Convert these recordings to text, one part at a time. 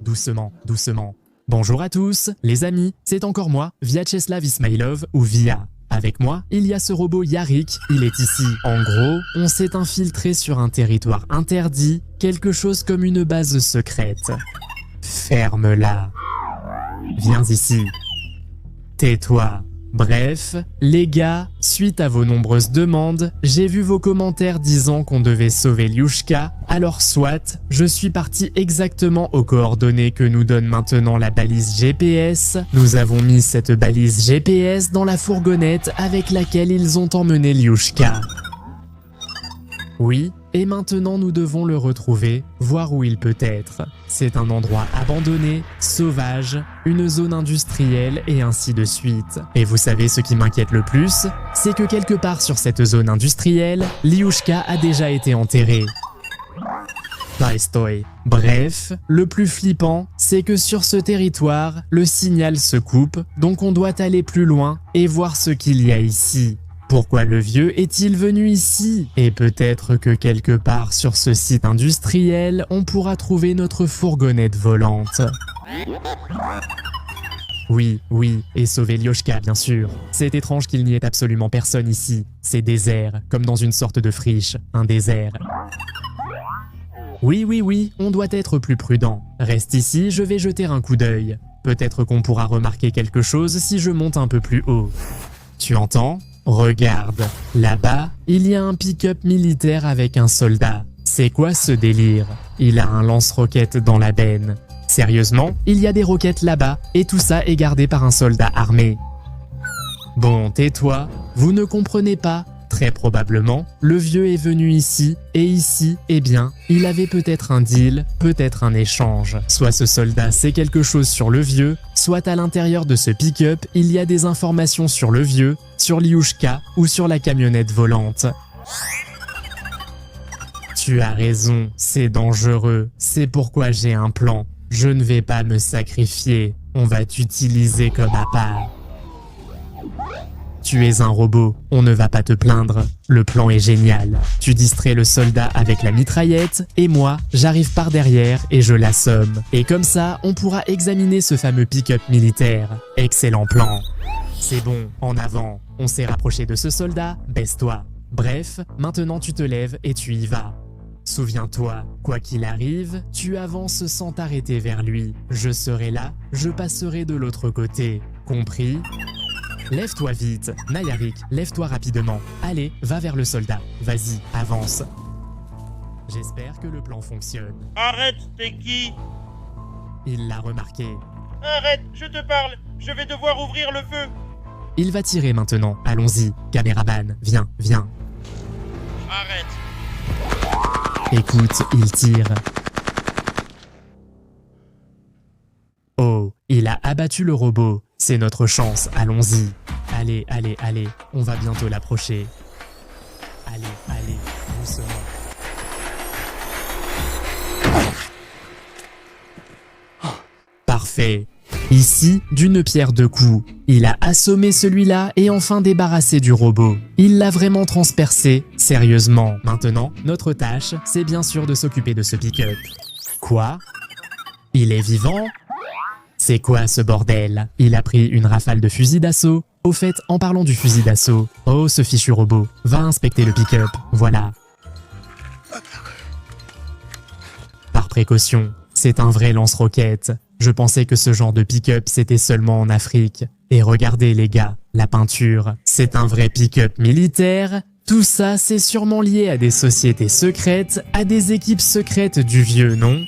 doucement, doucement. Bonjour à tous, les amis, c'est encore moi, Vyacheslav Ismailov ou Via. Avec moi, il y a ce robot Yarik, il est ici. En gros, on s'est infiltré sur un territoire interdit, quelque chose comme une base secrète. Ferme-la. Viens ici. Tais-toi. Bref, les gars, suite à vos nombreuses demandes, j'ai vu vos commentaires disant qu'on devait sauver Lyushka, alors soit, je suis parti exactement aux coordonnées que nous donne maintenant la balise GPS. Nous avons mis cette balise GPS dans la fourgonnette avec laquelle ils ont emmené Lyushka. Oui, et maintenant nous devons le retrouver, voir où il peut être. C'est un endroit abandonné, sauvage, une zone industrielle et ainsi de suite. Et vous savez ce qui m'inquiète le plus, c'est que quelque part sur cette zone industrielle, Lyushka a déjà été enterré. Bref, le plus flippant, c'est que sur ce territoire, le signal se coupe, donc on doit aller plus loin et voir ce qu'il y a ici. Pourquoi le vieux est-il venu ici? Et peut-être que quelque part sur ce site industriel, on pourra trouver notre fourgonnette volante. Oui, et sauver Lyushka bien sûr. C'est étrange qu'il n'y ait absolument personne ici. C'est désert, comme dans une sorte de friche, un désert. Oui, on doit être plus prudent. Reste ici, je vais jeter un coup d'œil. Peut-être qu'on pourra remarquer quelque chose si je monte un peu plus haut. Tu entends ? Regarde, là-bas, il y a un pick-up militaire avec un soldat. C'est quoi ce délire? Il a un lance-roquettes dans la benne. Sérieusement, il y a des roquettes là-bas, et tout ça est gardé par un soldat armé. Bon, tais-toi, vous ne comprenez pas. Très probablement, le vieux est venu ici, et ici, eh bien, il avait peut-être un deal, peut-être un échange. Soit ce soldat sait quelque chose sur le vieux, soit à l'intérieur de ce pick-up, il y a des informations sur le vieux, sur Lyushka ou sur la camionnette volante. Tu as raison, c'est dangereux, c'est pourquoi j'ai un plan. Je ne vais pas me sacrifier, on va t'utiliser comme appât. Tu es un robot, on ne va pas te plaindre. Le plan est génial. Tu distrais le soldat avec la mitraillette, et moi, j'arrive par derrière et je l'assomme. Et comme ça, on pourra examiner ce fameux pick-up militaire. Excellent plan. C'est bon, en avant. On s'est rapproché de ce soldat, baisse-toi. Bref, maintenant tu te lèves et tu y vas. Souviens-toi, quoi qu'il arrive, tu avances sans t'arrêter vers lui. Je serai là, je passerai de l'autre côté. Compris ? Lève-toi vite, Nayarik, lève-toi rapidement. Allez, va vers le soldat. Vas-y, avance. J'espère que le plan fonctionne. Arrête, t'es qui? Il l'a remarqué. Arrête, je te parle. Je vais devoir ouvrir le feu. Il va tirer maintenant. Allons-y, caméraman, viens. Arrête. Écoute, il tire. Oh, il a abattu le robot. C'est notre chance, allons-y. Allez, on va bientôt l'approcher. Allez, doucement. Parfait. Ici, d'une pierre deux coups. Il a assommé celui-là et enfin débarrassé du robot. Il l'a vraiment transpercé, sérieusement. Maintenant, notre tâche, c'est bien sûr de s'occuper de ce pick-up. Quoi? Il est vivant? C'est quoi ce bordel? Il a pris une rafale de fusil d'assaut. Au fait, en parlant du fusil d'assaut, oh ce fichu robot, va inspecter le pick-up, voilà. Par précaution, c'est un vrai lance-roquette. Je pensais que ce genre de pick-up c'était seulement en Afrique. Et regardez les gars, la peinture, c'est un vrai pick-up militaire. Tout ça c'est sûrement lié à des sociétés secrètes, à des équipes secrètes du vieux, non?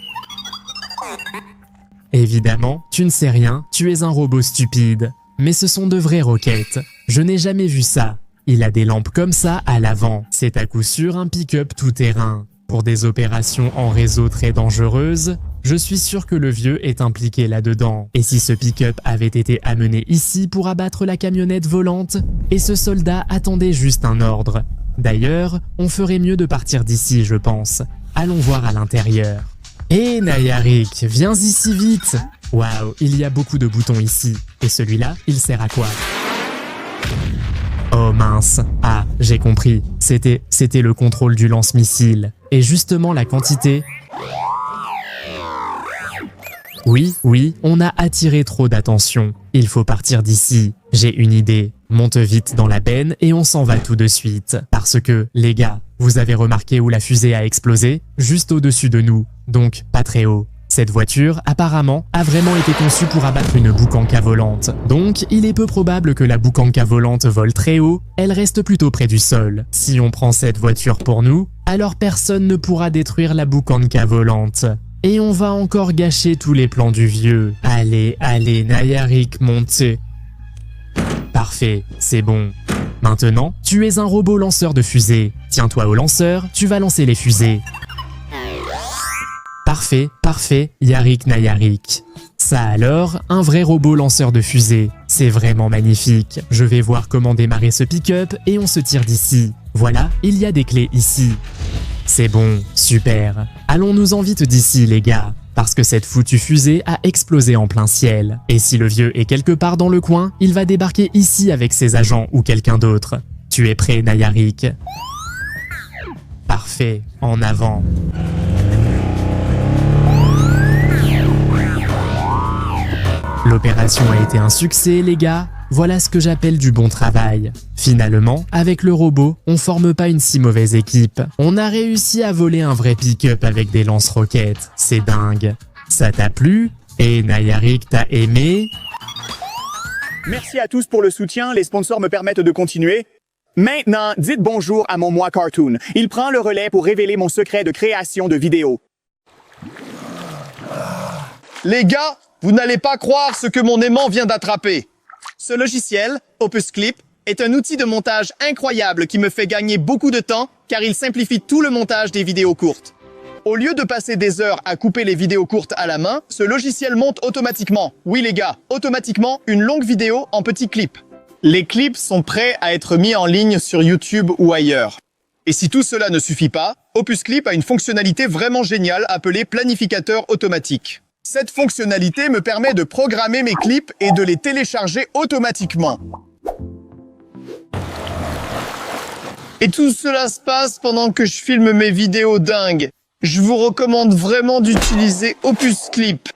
Évidemment, tu ne sais rien, tu es un robot stupide. Mais ce sont de vraies roquettes. Je n'ai jamais vu ça. Il a des lampes comme ça à l'avant. C'est à coup sûr un pick-up tout-terrain. Pour des opérations en réseau très dangereuses, je suis sûr que le vieux est impliqué là-dedans. Et si ce pick-up avait été amené ici pour abattre la camionnette volante, et ce soldat attendait juste un ordre. D'ailleurs, on ferait mieux de partir d'ici, je pense. Allons voir à l'intérieur. Hé Nayarik, viens ici vite! Waouh, il y a beaucoup de boutons ici. Et celui-là, il sert à quoi? Oh mince, ah, j'ai compris. C'était le contrôle du lance-missile. Et justement la quantité... Oui, on a attiré trop d'attention. Il faut partir d'ici. J'ai une idée. Monte vite dans la benne et on s'en va tout de suite. Parce que, les gars, vous avez remarqué où la fusée a explosé? Juste au-dessus de nous, donc pas très haut. Cette voiture, apparemment, a vraiment été conçue pour abattre une boucanca volante. Donc, il est peu probable que la boucanca volante vole très haut, elle reste plutôt près du sol. Si on prend cette voiture pour nous, alors personne ne pourra détruire la boucanca volante. Et on va encore gâcher tous les plans du vieux. Allez, Nayarik, montez. Parfait, c'est bon. Maintenant, tu es un robot lanceur de fusées. Tiens-toi au lanceur, tu vas lancer les fusées. Parfait, Yarik Nayarik. Ça alors, un vrai robot lanceur de fusées. C'est vraiment magnifique. Je vais voir comment démarrer ce pick-up et on se tire d'ici. Voilà, il y a des clés ici. C'est bon, super. Allons-nous-en vite d'ici, les gars. Parce que cette foutue fusée a explosé en plein ciel. Et si le vieux est quelque part dans le coin, il va débarquer ici avec ses agents ou quelqu'un d'autre. Tu es prêt, Nayarik? Parfait, en avant. L'opération a été un succès, les gars. Voilà ce que j'appelle du bon travail. Finalement, avec le robot, on forme pas une si mauvaise équipe. On a réussi à voler un vrai pick-up avec des lance-roquettes. C'est dingue. Ça t'a plu? Et Nayarik, t'as aimé? Merci à tous pour le soutien, les sponsors me permettent de continuer. Maintenant, dites bonjour à mon moi cartoon. Il prend le relais pour révéler mon secret de création de vidéos. Les gars, vous n'allez pas croire ce que mon aimant vient d'attraper. Ce logiciel, Opus Clip, est un outil de montage incroyable qui me fait gagner beaucoup de temps car il simplifie tout le montage des vidéos courtes. Au lieu de passer des heures à couper les vidéos courtes à la main, ce logiciel monte automatiquement. Oui les gars, automatiquement une longue vidéo en petits clips. Les clips sont prêts à être mis en ligne sur YouTube ou ailleurs. Et si tout cela ne suffit pas, Opus Clip a une fonctionnalité vraiment géniale appelée planificateur automatique. Cette fonctionnalité me permet de programmer mes clips et de les télécharger automatiquement. Et tout cela se passe pendant que je filme mes vidéos dingues. Je vous recommande vraiment d'utiliser Opus Clip.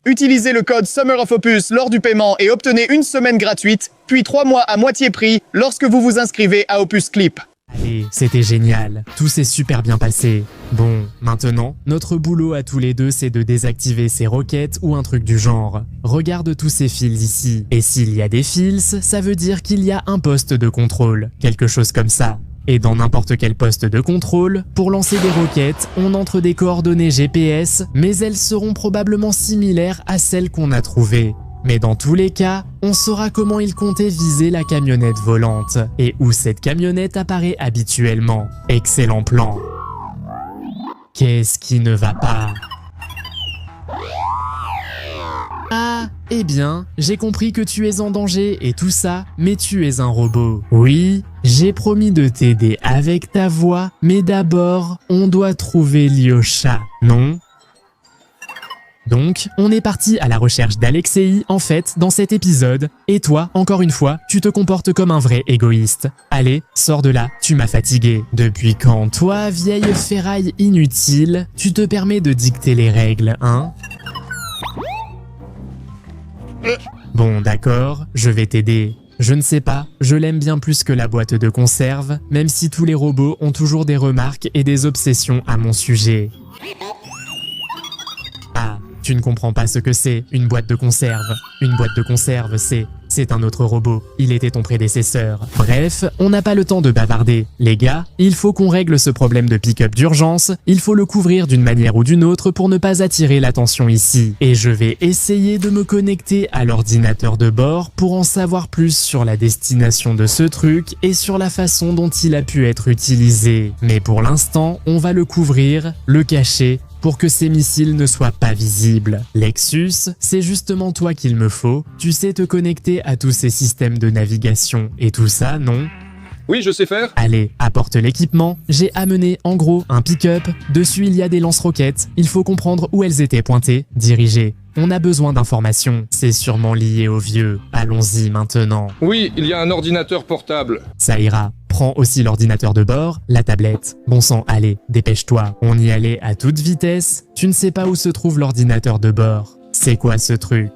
Utilisez le code Summer of Opus lors du paiement et obtenez une semaine gratuite, puis 3 mois à moitié prix lorsque vous vous inscrivez à Opus Clip. Allez, c'était génial. Tout s'est super bien passé. Bon, maintenant, notre boulot à tous les deux, c'est de désactiver ces roquettes ou un truc du genre. Regarde tous ces fils ici. Et s'il y a des fils, ça veut dire qu'il y a un poste de contrôle. Quelque chose comme ça. Et dans n'importe quel poste de contrôle, pour lancer des roquettes, on entre des coordonnées GPS, mais elles seront probablement similaires à celles qu'on a trouvées. Mais dans tous les cas, on saura comment il comptait viser la camionnette volante et où cette camionnette apparaît habituellement. Excellent plan. Qu'est-ce qui ne va pas? Ah, eh bien, j'ai compris que tu es en danger et tout ça, mais tu es un robot. Oui, j'ai promis de t'aider avec ta voix, mais d'abord, on doit trouver Lyosha, non? Donc, on est parti à la recherche d'Alexei, en fait, dans cet épisode. Et toi, encore une fois, tu te comportes comme un vrai égoïste. Allez, sors de là, tu m'as fatigué. Depuis quand, toi, vieille ferraille inutile, tu te permets de dicter les règles, hein? Bon, d'accord, je vais t'aider. Je ne sais pas, je l'aime bien plus que la boîte de conserve, même si tous les robots ont toujours des remarques et des obsessions à mon sujet. Ah, tu ne comprends pas ce que c'est, une boîte de conserve. Une boîte de conserve, c'est un autre robot. Il était ton prédécesseur. Bref, on n'a pas le temps de bavarder. Les gars, il faut qu'on règle ce problème de pick-up d'urgence. Il faut le couvrir d'une manière ou d'une autre pour ne pas attirer l'attention ici. Et je vais essayer de me connecter à l'ordinateur de bord pour en savoir plus sur la destination de ce truc et sur la façon dont il a pu être utilisé. Mais pour l'instant, on va le couvrir, le cacher, pour que ces missiles ne soient pas visibles. Lexus, c'est justement toi qu'il me faut. Tu sais te connecter à tous ces systèmes de navigation et tout ça, non? Oui, je sais faire. Allez, apporte l'équipement. J'ai amené, en gros, un pick-up. Dessus, il y a des lance-roquettes. Il faut comprendre où elles étaient pointées, dirigées. On a besoin d'informations. C'est sûrement lié au vieux. Allons-y maintenant. Oui, il y a un ordinateur portable. Ça ira. Prends aussi l'ordinateur de bord, la tablette. Bon sang, allez, dépêche-toi. On y allait à toute vitesse. Tu ne sais pas où se trouve l'ordinateur de bord. C'est quoi ce truc?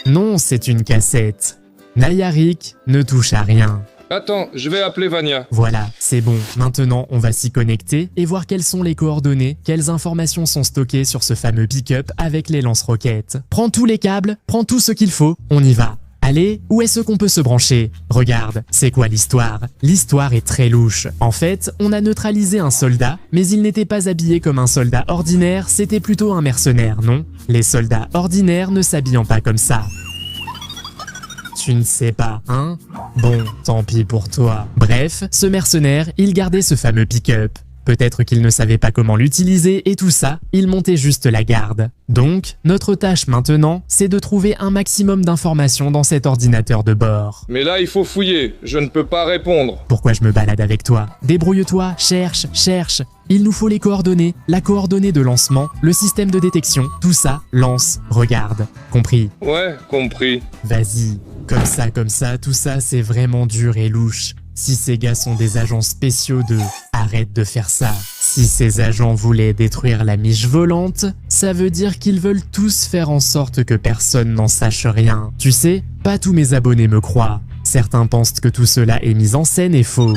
Non, c'est une cassette. Nayarik ne touche à rien. Attends, je vais appeler Vania. Voilà, c'est bon. Maintenant, on va s'y connecter et voir quelles sont les coordonnées, quelles informations sont stockées sur ce fameux pick-up avec les lance-roquettes. Prends tous les câbles, prends tout ce qu'il faut, on y va. Allez, où est-ce qu'on peut se brancher? Regarde, c'est quoi l'histoire? L'histoire est très louche. En fait, on a neutralisé un soldat, mais il n'était pas habillé comme un soldat ordinaire, c'était plutôt un mercenaire, non? Les soldats ordinaires ne s'habillant pas comme ça. Tu ne sais pas, hein? Bon, tant pis pour toi. Bref, ce mercenaire, il gardait ce fameux pick-up. Peut-être qu'il ne savait pas comment l'utiliser et tout ça, il montait juste la garde. Donc, notre tâche maintenant, c'est de trouver un maximum d'informations dans cet ordinateur de bord. Mais là, il faut fouiller. Je ne peux pas répondre. Pourquoi je me balade avec toi? Débrouille-toi, cherche, cherche. Il nous faut les coordonnées, la coordonnée de lancement, le système de détection, tout ça, lance, regarde. Compris? Ouais, compris. Vas-y. Comme ça, tout ça, c'est vraiment dur et louche. Si ces gars sont des agents spéciaux arrête de faire ça. Si ces agents voulaient détruire la miche volante, ça veut dire qu'ils veulent tous faire en sorte que personne n'en sache rien. Tu sais, pas tous mes abonnés me croient. Certains pensent que tout cela est mis en scène et faux.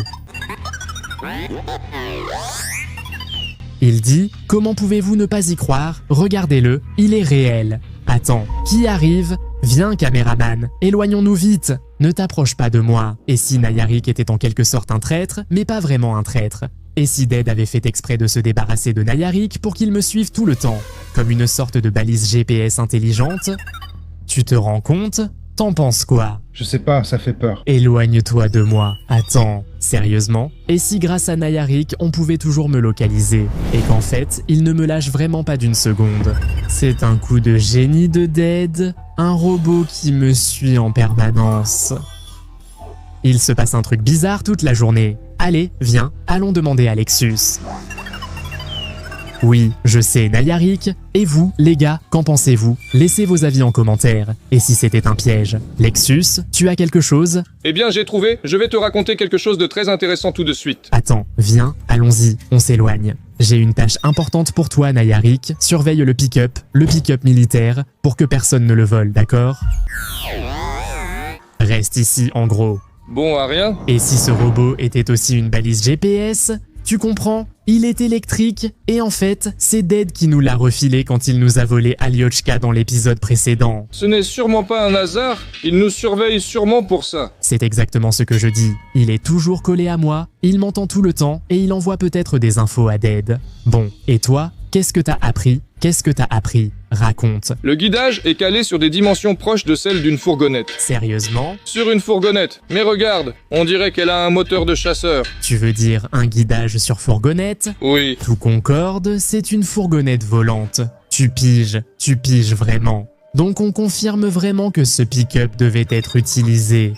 Il dit « Comment pouvez-vous ne pas y croire? Regardez-le, il est réel. » Attends, qui arrive? Viens, caméraman, éloignons-nous vite. Ne t'approche pas de moi. Et si Nayarik était en quelque sorte un traître, mais pas vraiment un traître? Et si Dead avait fait exprès de se débarrasser de Nayarik pour qu'il me suive tout le temps, comme une sorte de balise GPS intelligente? Tu te rends compte? T'en penses quoi? Je sais pas, ça fait peur. Éloigne-toi de moi. Attends, sérieusement? Et si grâce à Nayarik, on pouvait toujours me localiser? Et qu'en fait, il ne me lâche vraiment pas d'une seconde? C'est un coup de génie de Dead? Un robot qui me suit en permanence. Il se passe un truc bizarre toute la journée. Allez, viens, allons demander à Lexus. Oui, je sais, Nayarik. Et vous, les gars, qu'en pensez-vous? Laissez vos avis en commentaire. Et si c'était un piège? Lexus, tu as quelque chose? Eh bien, j'ai trouvé. Je vais te raconter quelque chose de très intéressant tout de suite. Attends, viens, allons-y, on s'éloigne. J'ai une tâche importante pour toi, Nayarik. Surveille le pick-up militaire, pour que personne ne le vole, d'accord? Reste ici, en gros. Bon, à rien. Et si ce robot était aussi une balise GPS? Tu comprends? Il est électrique, et en fait, c'est Dead qui nous l'a refilé quand il nous a volé Aliochka dans l'épisode précédent. Ce n'est sûrement pas un hasard. Il nous surveille sûrement pour ça. C'est exactement ce que je dis. Il est toujours collé à moi, il m'entend tout le temps, et il envoie peut-être des infos à Dead. Bon, et toi, qu'est-ce que t'as appris? Qu'est-ce que t'as appris? Raconte. Le guidage est calé sur des dimensions proches de celles d'une fourgonnette. Sérieusement? Sur une fourgonnette. Mais regarde, on dirait qu'elle a un moteur de chasseur. Tu veux dire un guidage sur fourgonnette? Oui. Tout concorde, c'est une fourgonnette volante. Tu piges vraiment. Donc on confirme vraiment que ce pick-up devait être utilisé.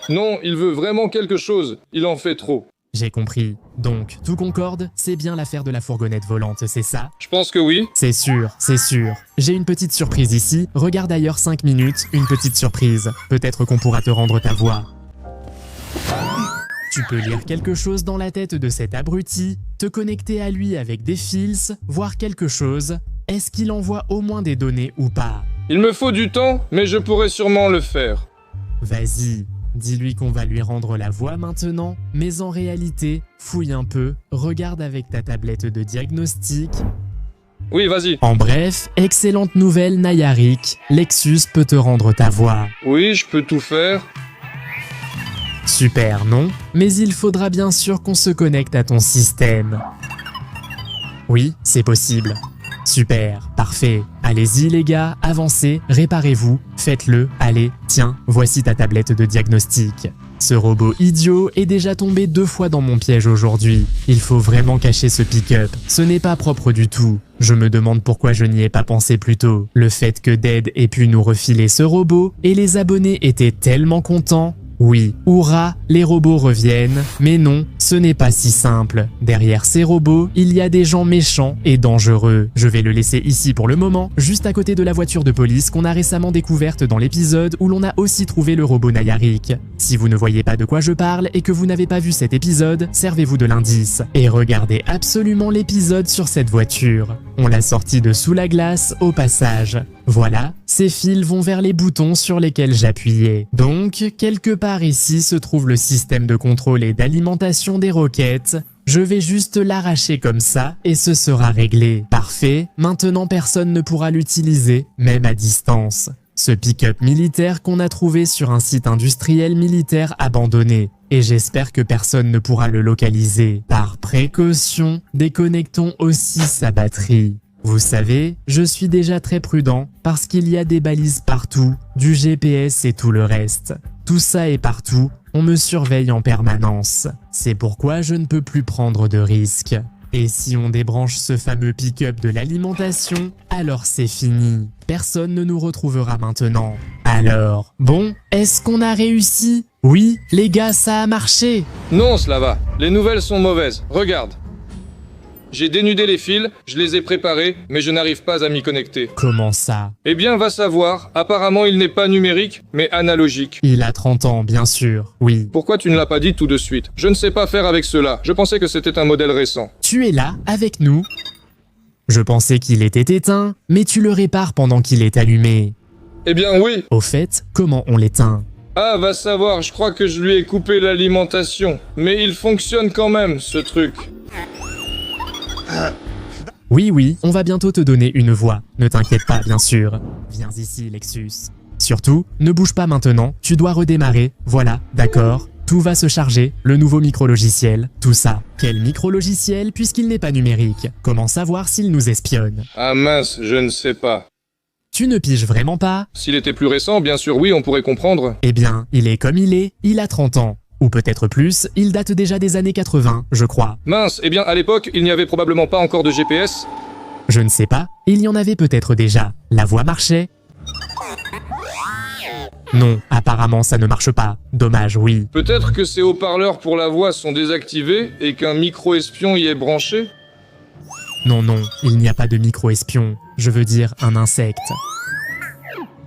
Non, il veut vraiment quelque chose. Il en fait trop. J'ai compris. Donc, tout concorde, c'est bien l'affaire de la fourgonnette volante, c'est ça? Je pense que oui. C'est sûr, c'est sûr. J'ai une petite surprise ici. Regarde d'ailleurs 5 minutes, une petite surprise. Peut-être qu'on pourra te rendre ta voix. Tu peux lire quelque chose dans la tête de cet abruti, te connecter à lui avec des fils, voir quelque chose. Est-ce qu'il envoie au moins des données ou pas? Il me faut du temps, mais je pourrais sûrement le faire. Vas-y, dis-lui qu'on va lui rendre la voix maintenant, mais en réalité, fouille un peu, regarde avec ta tablette de diagnostic. Oui, vas-y. En bref, excellente nouvelle Nayarik, Lexus peut te rendre ta voix. Oui, je peux tout faire. Super, non? Mais il faudra bien sûr qu'on se connecte à ton système. Oui, c'est possible. Super, parfait. Allez-y les gars, avancez, réparez-vous, faites-le, allez, tiens, voici ta tablette de diagnostic. Ce robot idiot est déjà tombé 2 fois dans mon piège aujourd'hui. Il faut vraiment cacher ce pick-up, ce n'est pas propre du tout. Je me demande pourquoi je n'y ai pas pensé plus tôt. Le fait que Dead ait pu nous refiler ce robot, et les abonnés étaient tellement contents. Oui, hurrah, les robots reviennent, mais non, Ce n'est pas si simple. Derrière ces robots, il y a des gens méchants et dangereux. Je vais le laisser ici pour le moment, juste à côté de la voiture de police qu'on a récemment découverte dans l'épisode où l'on a aussi trouvé le robot Nayarik. Si vous ne voyez pas de quoi je parle et que vous n'avez pas vu cet épisode, servez-vous de l'indice et regardez absolument l'épisode sur cette voiture. On l'a sortie de sous la glace au passage. Voilà, ces fils vont vers les boutons sur lesquels j'appuyais. Donc, quelque part ici se trouve le système de contrôle et d'alimentation des roquettes. Je vais juste l'arracher comme ça et ce sera réglé. Parfait, maintenant personne ne pourra l'utiliser, même à distance. Ce pick-up militaire qu'on a trouvé sur un site industriel militaire abandonné. Et j'espère que personne ne pourra le localiser. Par précaution, déconnectons aussi sa batterie. Vous savez, je suis déjà très prudent parce qu'il y a des balises partout, du GPS et tout le reste. Tout ça est partout, on me surveille en permanence. C'est pourquoi je ne peux plus prendre de risques. Et si on débranche ce fameux pick-up de l'alimentation, alors c'est fini. Personne ne nous retrouvera maintenant. Alors, bon, est-ce qu'on a réussi? Oui, les gars, ça a marché. Non, Slava, les nouvelles sont mauvaises. Regarde. J'ai dénudé les fils, je les ai préparés, mais je n'arrive pas à m'y connecter. Comment ça? Eh bien, va savoir. Apparemment, il n'est pas numérique, mais analogique. Il a 30 ans, bien sûr, oui. Pourquoi tu ne l'as pas dit tout de suite? Je ne sais pas faire avec cela. Je pensais que c'était un modèle récent. Tu es là, avec nous? Je pensais qu'il était éteint, mais tu le répares pendant qu'il est allumé. Eh bien, oui. Au fait, comment on l'éteint? Ah, va savoir, je crois que je lui ai coupé l'alimentation. Mais il fonctionne quand même, ce truc. Oui, on va bientôt te donner une voix. Ne t'inquiète pas, bien sûr. Viens ici, Lexus. Surtout, ne bouge pas maintenant, tu dois redémarrer. Voilà, d'accord. Tout va se charger, le nouveau micro-logiciel, tout ça. Quel micro-logiciel puisqu'il n'est pas numérique? Comment savoir s'il nous espionne? Ah mince, je ne sais pas. Tu ne piges vraiment pas? S'il était plus récent, bien sûr oui, on pourrait comprendre. Eh bien, il est comme il a 30 ans. Ou peut-être plus, il date déjà des années 80, je crois. Mince, eh bien à l'époque, il n'y avait probablement pas encore de GPS. Je ne sais pas, il y en avait peut-être déjà. La voix marchait? Non, apparemment ça ne marche pas. Dommage, oui. Peut-être que ces haut-parleurs pour la voix sont désactivés et qu'un micro-espion y est branché. Non, il n'y a pas de micro-espion. Je veux dire un insecte.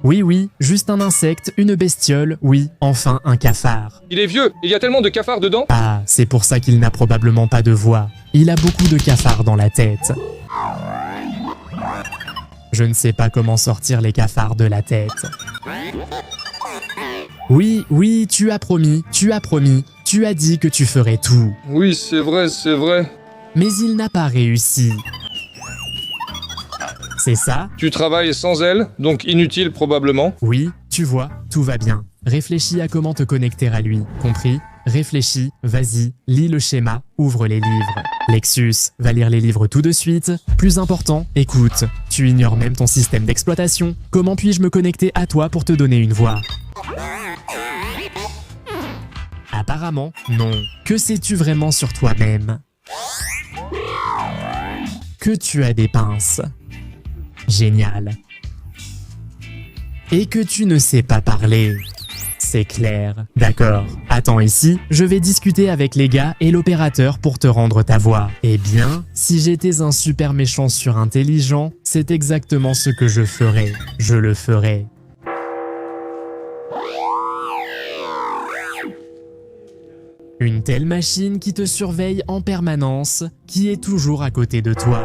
Oui, juste un insecte, une bestiole, oui, enfin un cafard. Il est vieux, il y a tellement de cafards dedans. Ah, c'est pour ça qu'il n'a probablement pas de voix. Il a beaucoup de cafards dans la tête. Je ne sais pas comment sortir les cafards de la tête. Oui, tu as promis, tu as dit que tu ferais tout. Oui, c'est vrai. Mais il n'a pas réussi. C'est ça? Tu travailles sans elle, donc inutile probablement. Oui, tu vois, tout va bien. Réfléchis à comment te connecter à lui, compris? Réfléchis, vas-y, lis le schéma, ouvre les livres. Lexus va lire les livres tout de suite. Plus important, écoute, tu ignores même ton système d'exploitation. Comment puis-je me connecter à toi pour te donner une voix? Apparemment, non. Que sais-tu vraiment sur toi-même? Que tu as des pinces. Génial. Et que tu ne sais pas parler. C'est clair. D'accord. Attends ici, je vais discuter avec les gars et l'opérateur pour te rendre ta voix. Eh bien, si j'étais un super méchant surintelligent, c'est exactement ce que je ferais. Je le ferais. Une telle machine qui te surveille en permanence, qui est toujours à côté de toi.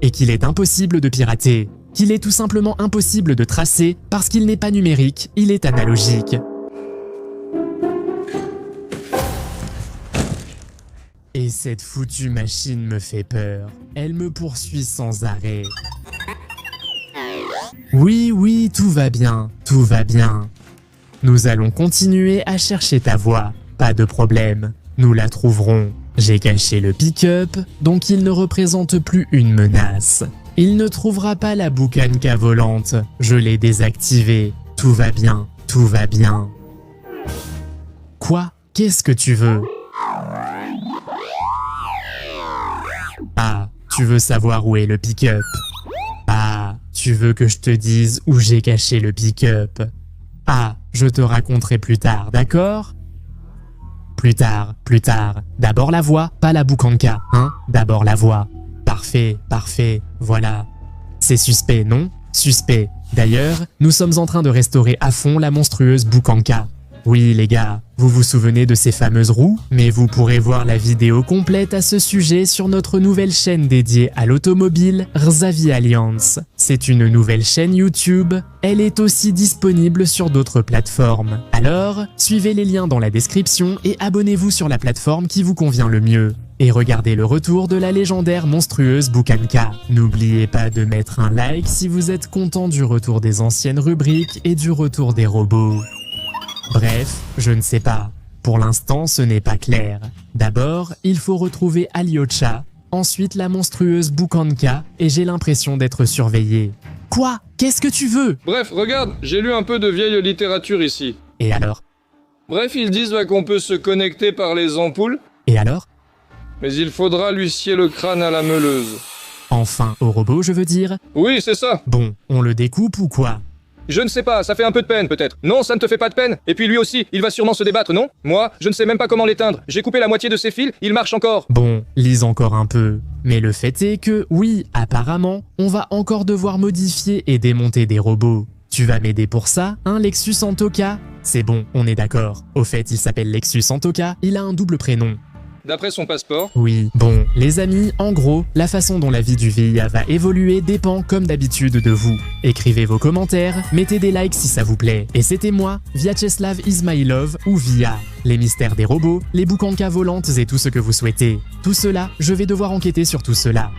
Et qu'il est impossible de pirater, qu'il est tout simplement impossible de tracer parce qu'il n'est pas numérique, il est analogique. Et cette foutue machine me fait peur, elle me poursuit sans arrêt. Oui, tout va bien. Nous allons continuer à chercher ta voix, pas de problème, nous la trouverons. J'ai caché le pick-up, donc il ne représente plus une menace. Il ne trouvera pas la boucanka volante, je l'ai désactivée. Tout va bien. Quoi? Qu'est-ce que tu veux? Ah, tu veux savoir où est le pick-up? Ah, tu veux que je te dise où j'ai caché le pick-up? Ah, je te raconterai plus tard, d'accord? Plus tard. D'abord la voix, pas la boucanca, hein? D'abord la voix. Parfait, voilà. C'est suspect, non? Suspect. D'ailleurs, nous sommes en train de restaurer à fond la monstrueuse boucanca. Oui les gars, vous vous souvenez de ces fameuses roues? Mais vous pourrez voir la vidéo complète à ce sujet sur notre nouvelle chaîne dédiée à l'automobile, Rzavi Alliance. C'est une nouvelle chaîne YouTube, elle est aussi disponible sur d'autres plateformes. Alors, suivez les liens dans la description et abonnez-vous sur la plateforme qui vous convient le mieux. Et regardez le retour de la légendaire monstrueuse Boucanca. N'oubliez pas de mettre un like si vous êtes content du retour des anciennes rubriques et du retour des robots. Bref, je ne sais pas. Pour l'instant, ce n'est pas clair. D'abord, il faut retrouver Aliocha, ensuite la monstrueuse Boucanca, et j'ai l'impression d'être surveillé. Quoi? Qu'est-ce que tu veux? Bref, regarde, j'ai lu un peu de vieille littérature ici. Et alors? Bref, ils disent qu'on peut se connecter par les ampoules, Et alors? mais il faudra lui scier le crâne à la meuleuse. Enfin, au robot, je veux dire. Oui, c'est ça. Bon, on le découpe ou quoi? Je ne sais pas, ça fait un peu de peine peut-être. Non, ça ne te fait pas de peine. Et puis lui aussi, il va sûrement se débattre, non? Moi, je ne sais même pas comment l'éteindre. J'ai coupé la moitié de ses fils, il marche encore. Bon, lise encore un peu. Mais le fait est que, oui, apparemment, on va encore devoir modifier et démonter des robots. Tu vas m'aider pour ça, hein, Lexus Antoka? C'est bon, on est d'accord. Au fait, il s'appelle Lexus Antoka, il a un double prénom. D'après son passeport. Oui, bon, les amis, en gros, la façon dont la vie du VIA va évoluer dépend comme d'habitude de vous. Écrivez vos commentaires, mettez des likes si ça vous plaît. Et c'était moi, Vyacheslav Ismailov ou VIA. Les mystères des robots, les boucancas volantes et tout ce que vous souhaitez. Tout cela, je vais devoir enquêter sur tout cela.